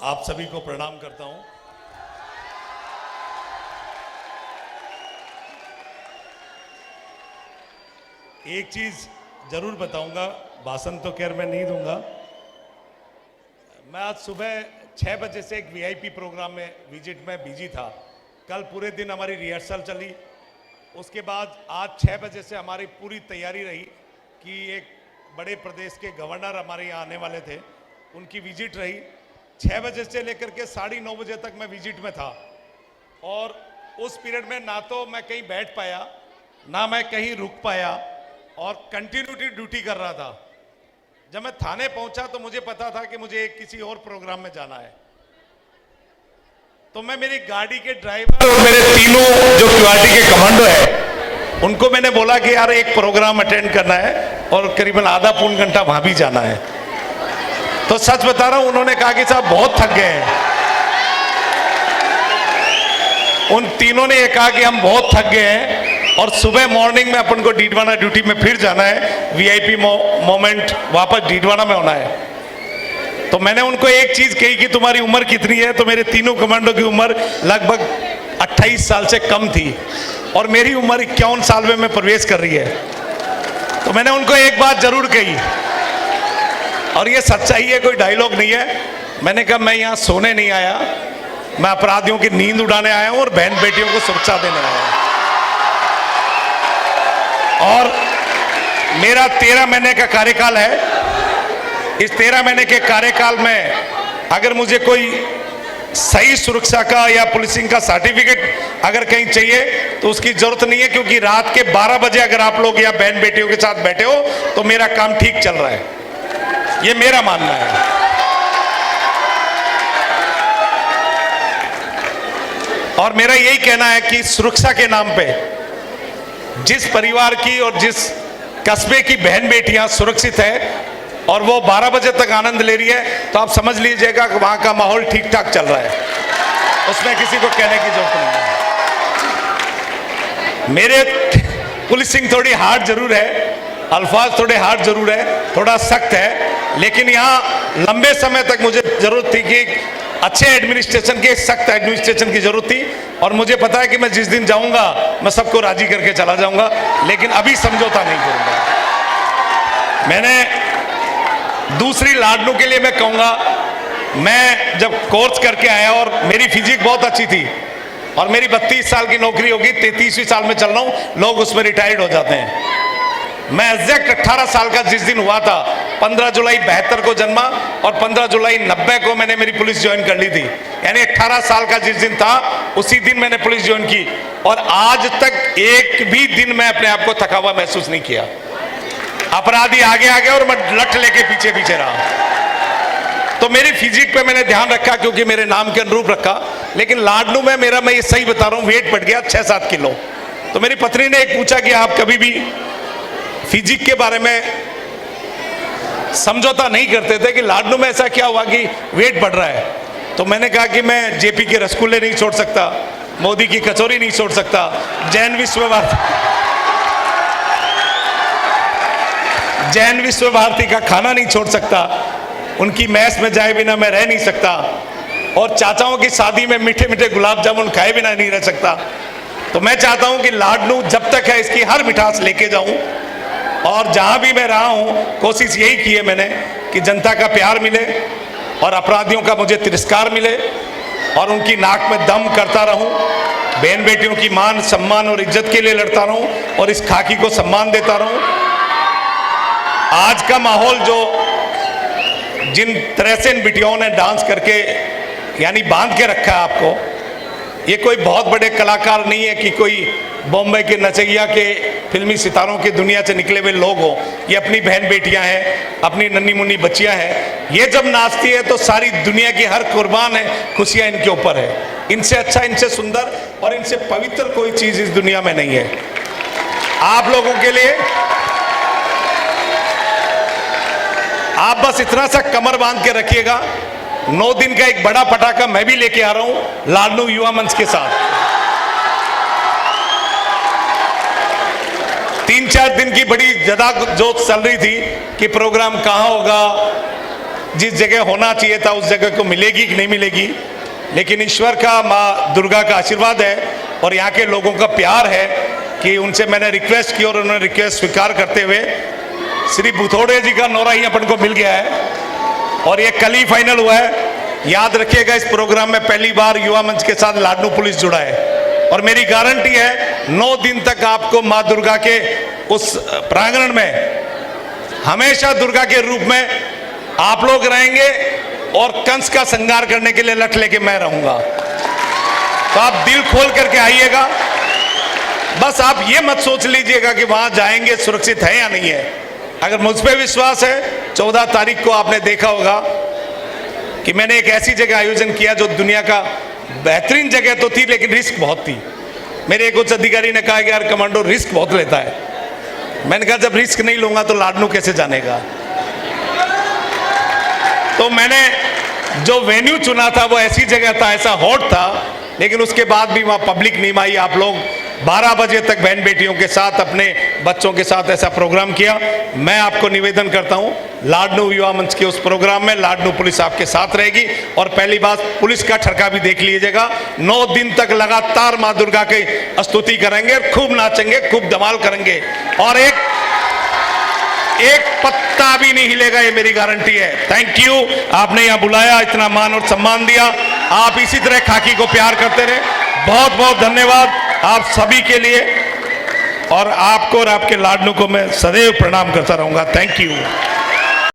आप सभी को प्रणाम करता हूं। एक चीज जरूर बताऊंगा, भाषण तो खैर मैं नहीं दूंगा। मैं आज सुबह 6 बजे से एक वीआईपी प्रोग्राम में विजिट में बिजी था। कल पूरे दिन हमारी रिहर्सल चली। उसके बाद आज 6 बजे से हमारी पूरी तैयारी रही कि एक बड़े प्रदेश के गवर्नर हमारे यहाँ आने वाले थे, उनकी विजिट रही। 6 बजे से लेकर के 9:30 बजे तक मैं विजिट में था और उस पीरियड में ना तो मैं कहीं बैठ पाया, ना मैं कहीं रुक पाया और कंटिन्यूटी ड्यूटी कर रहा था। जब मैं थाने पहुंचा तो मुझे पता था कि मुझे किसी और प्रोग्राम में जाना है, तो मैं मेरी गाड़ी के ड्राइवर और मेरे तीनों जो क्यूआरटी के कमांडो है उनको मैंने बोला कि यार एक प्रोग्राम अटेंड करना है और करीबन आधा पौन घंटा वहां भी जाना है। तो सच बता रहा हूं, उन्होंने कहा कि साहब बहुत थक गए हैं। उन तीनों ने ये कहा कि हम बहुत थक गए हैं और सुबह मॉर्निंग में अपन को डीडवाना ड्यूटी में फिर जाना है, वीआईपी मोमेंट वापस डीडवाना में होना है। तो मैंने उनको एक चीज कही कि तुम्हारी उम्र कितनी है? तो मेरे तीनों कमांडो की उम्र लगभग 28 साल से कम थी और मेरी उम्र 51 साल में प्रवेश कर रही है। तो मैंने उनको एक बात जरूर कही और ये सच्चाई है, कोई डायलॉग नहीं है। मैंने कहा मैं यहाँ सोने नहीं आया, मैं अपराधियों की नींद उड़ाने आया हूं और बहन बेटियों को सुरक्षा देने आया हूं। और मेरा 13 महीने का कार्यकाल है। इस 13 महीने के कार्यकाल में अगर मुझे कोई सही सुरक्षा का या पुलिसिंग का सर्टिफिकेट अगर कहीं चाहिए तो उसकी जरूरत नहीं है, क्योंकि रात के 12 बजे अगर आप लोग यहाँ बहन बेटियों के साथ बैठे हो तो मेरा काम ठीक चल रहा है। ये मेरा मानना है। और मेरा यही कहना है कि सुरक्षा के नाम पे जिस परिवार की और जिस कस्बे की बहन बेटियां सुरक्षित है और वो 12 बजे तक आनंद ले रही है, तो आप समझ लीजिएगा कि वहां का माहौल ठीक ठाक चल रहा है, उसमें किसी को कहने की जरूरत नहीं है। मेरे पुलिसिंग थोड़ी हार्ड जरूर है, अल्फाज थोड़े हार्ड जरूर है, थोड़ा सख्त है, लेकिन यहाँ लंबे समय तक मुझे जरूरत थी कि अच्छे एडमिनिस्ट्रेशन के, सख्त एडमिनिस्ट्रेशन की जरूरत थी। और मुझे पता है कि मैं जिस दिन जाऊंगा मैं सबको राजी करके चला जाऊंगा, लेकिन अभी समझौता नहीं करूंगा। मैंने दूसरी लाडनू के लिए मैं कहूंगा, मैं जब कोर्स करके आया और मेरी फिजिक बहुत अच्छी थी और मेरी 32 साल की नौकरी होगी, 33वीं साल में चल रहा हूं, लोग उसमें रिटायर्ड हो जाते हैं। मैं एग्जैक्ट 18 साल का जिस दिन हुआ था, 15 जुलाई 72 को जन्मा और 15 जुलाई 90 को मैंने मेरी पुलिस ज्वाइन कर ली थी। यानी 18 साल का जिस दिन था उसी दिन मैंने पुलिस ज्वाइन की और आज तक एक भी दिन मैं अपने आप को थका हुआ महसूस नहीं किया। अपराधी आगे आगे और मैं लठ लेके पीछे पीछे रहा। तो मेरी फिजिक पे मैंने ध्यान रखा, क्योंकि मेरे नाम के अनुरूप रखा। लेकिन लाडनू में मेरा, मैं ये सही बता रहा हूँ, वेट बढ़ गया 6-7 किलो। तो मेरी पत्नी ने एक पूछा कि आप कभी भी फिजिक के बारे में समझौता नहीं करते थे कि लाडनू में ऐसा क्या हुआ कि वेट बढ़ रहा है? तो मैंने कहा कि मैं जेपी के रसगुल्ले नहीं छोड़ सकता, मोदी की कचौरी नहीं छोड़ सकता, जैन विश्व भारती का खाना नहीं छोड़ सकता, उनकी मैस में जाए बिना मैं रह नहीं सकता, और चाचाओं की शादी में मीठे मीठे गुलाब जामुन खाए बिना नहीं रह सकता। तो मैं चाहता हूं कि लाडनू जब तक है इसकी हर मिठास लेके जाऊं और जहां भी मैं रहा हूं कोशिश यही की है मैंने कि जनता का प्यार मिले और अपराधियों का मुझे तिरस्कार मिले और उनकी नाक में दम करता रहूं, बहन बेटियों की मान सम्मान और इज्जत के लिए लड़ता रहूं और इस खाकी को सम्मान देता रहूं। आज का माहौल जो जिन तरह से इन बिटियाओं ने डांस करके यानी बांध के रखा है आपको, ये कोई बहुत बड़े कलाकार नहीं है कि कोई बॉम्बे के नचैया के फिल्मी सितारों की दुनिया से निकले हुए लोग हों। ये अपनी बहन बेटियां हैं, अपनी नन्ही मुन्नी बच्चियां हैं। ये जब नाचती है तो सारी दुनिया की हर कुर्बान है, खुशियां इनके ऊपर है। इनसे अच्छा, इनसे सुंदर और इनसे पवित्र कोई चीज इस दुनिया में नहीं है। आप लोगों के लिए आप बस इतना सा कमर बांध के रखिएगा, 9 दिन का एक बड़ा पटाखा मैं भी लेके आ रहा हूं लाडनू युवा मंच के साथ। 3-4 दिन की बड़ी जदा जोत चल रही थी कि प्रोग्राम कहाँ होगा, जिस जगह होना चाहिए था उस जगह को मिलेगी कि नहीं मिलेगी, लेकिन ईश्वर का, माँ दुर्गा का आशीर्वाद है और यहाँ के लोगों का प्यार है कि उनसे मैंने रिक्वेस्ट की और उन्होंने रिक्वेस्ट स्वीकार करते हुए श्री बुथोड़े जी का नौरा ही अपन को मिल गया है और ये कल ही फाइनल हुआ है। याद रखिएगा, इस प्रोग्राम में पहली बार युवा मंच के साथ लाडनू पुलिस जुड़ा है और मेरी गारंटी है 9 दिन तक आपको माँ दुर्गा के उस प्रांगण में हमेशा दुर्गा के रूप में आप लोग रहेंगे और कंस का श्रृंगार करने के लिए लठ लेके मैं रहूंगा। तो आप दिल खोल करके आइएगा। बस आप ये मत सोच लीजिएगा कि वहां जाएंगे सुरक्षित है या नहीं है। अगर मुझ पे विश्वास है, 14 तारीख को आपने देखा होगा कि मैंने एक ऐसी जगह आयोजन किया जो दुनिया का बेहतरीन जगह तो थी लेकिन रिस्क बहुत थी। मेरे एक उच्च अधिकारी ने कहा कि यार कमांडो रिस्क बहुत लेता है। मैंने कहा जब रिस्क नहीं लूंगा तो लाडनू कैसे जानेगा। तो मैंने जो वेन्यू चुना था वो ऐसी जगह था, ऐसा हॉट था, लेकिन उसके बाद भी वहाँ पब्लिक नहीं आई। आप लोग 12 बजे तक बहन बेटियों के साथ, अपने बच्चों के साथ ऐसा प्रोग्राम किया। मैं आपको निवेदन करता हूँ, लाडनू युवा मंच के उस प्रोग्राम में लाडनू पुलिस आपके साथ रहेगी और पहली बात पुलिस का ठरका भी देख लीजिएगा। 9 दिन तक लगातार माँ दुर्गा की स्तुति करेंगे, खूब नाचेंगे, खूब धमाल करेंगे और एक पत्ता भी नहीं हिलेगा, ये मेरी गारंटी है। थैंक यू, आपने यहाँ बुलाया, इतना मान और सम्मान दिया। आप इसी तरह खाकी को प्यार करते रहे। बहुत बहुत धन्यवाद आप सभी के लिए और आपको और आपके लाडनू को मैं सदैव प्रणाम करता रहूंगा। Thank you.